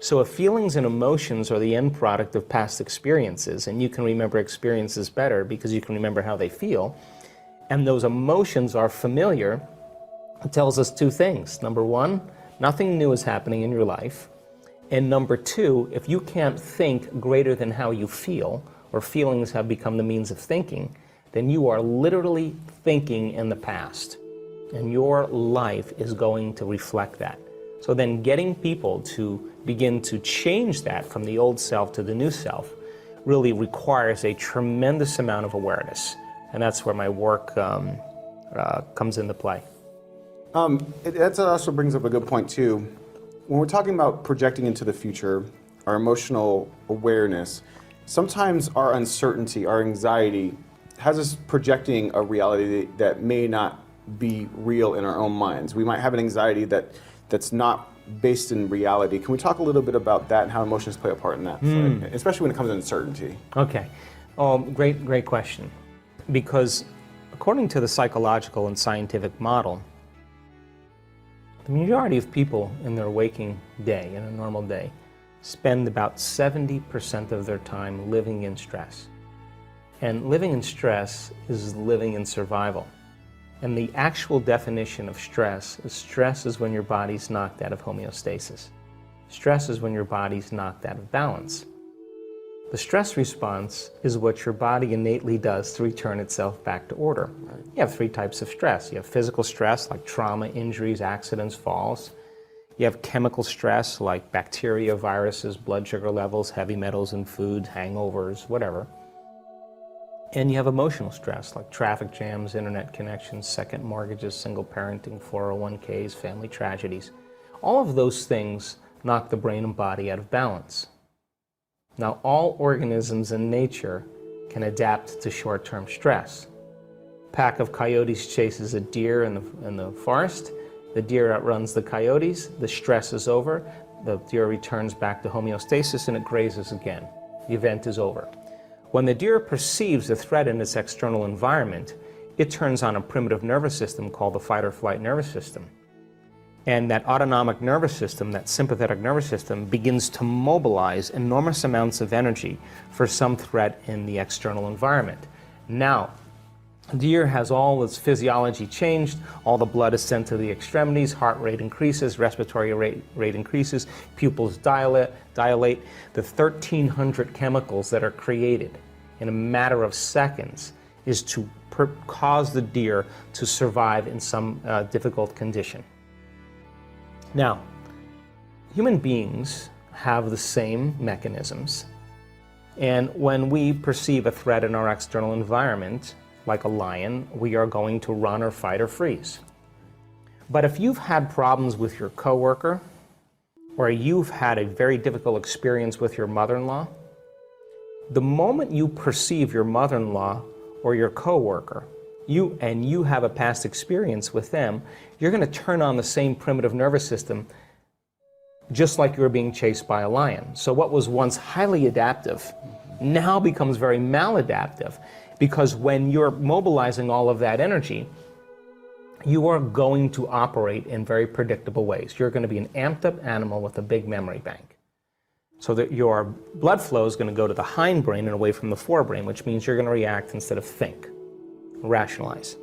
So if feelings and emotions are the end product of past experiences, and you can remember experiences better because you can remember how they feel, and those emotions are familiar, it tells us two things. Number one, nothing new is happening in your life. And number two, if you can't think greater than how you feel, or feelings have become the means of thinking, then you are literally thinking in the past. And your life is going to reflect that. So then getting people to begin to change that from the old self to the new self really requires a tremendous amount of awareness. And that's where my work comes into play. That also brings up a good point too. When we're talking about projecting into the future, our emotional awareness, sometimes our uncertainty, our anxiety, has us projecting a reality that may not be real in our own minds. We might have an anxiety that's not based in reality. Can we talk a little bit about that and how emotions play a part in that, especially when it comes to uncertainty? Okay, great question. Because according to the psychological and scientific model, the majority of people in their waking day, in a normal day, spend about 70% of their time living in stress. And living in stress is living in survival. And the actual definition of stress is when your body's knocked out of homeostasis. Stress is when your body's knocked out of balance. The stress response is what your body innately does to return itself back to order. You have three types of stress. You have physical stress like trauma, injuries, accidents, falls. You have chemical stress like bacteria, viruses, blood sugar levels, heavy metals in food, hangovers, whatever. And you have emotional stress like traffic jams, internet connections, second mortgages, single parenting, 401ks, family tragedies. All of those things knock the brain and body out of balance. Now, all organisms in nature can adapt to short-term stress. A pack of coyotes chases a deer in the forest. The deer outruns the coyotes. The stress is over. The deer returns back to homeostasis and it grazes again. The event is over. When the deer perceives a threat in its external environment, it turns on a primitive nervous system called the fight or flight nervous system. And that autonomic nervous system, that sympathetic nervous system, begins to mobilize enormous amounts of energy for some threat in the external environment. Now, deer has all its physiology changed, all the blood is sent to the extremities, heart rate increases, respiratory rate increases, pupils dilate. The 1,300 chemicals that are created in a matter of seconds is to cause the deer to survive in some difficult condition. Now, human beings have the same mechanisms, and when we perceive a threat in our external environment, like a lion, we are going to run or fight or freeze. But if you've had problems with your coworker, or you've had a very difficult experience with your mother-in-law, the moment you perceive your mother-in-law or your coworker, you have a past experience with them, you're going to turn on the same primitive nervous system just like you were being chased by a lion. So what was once highly adaptive now becomes very maladaptive, because when you're mobilizing all of that energy, you are going to operate in very predictable ways. You're going to be an amped up animal with a big memory bank. So that your blood flow is going to go to the hindbrain and away from the forebrain, which means you're going to react instead of think, rationalize.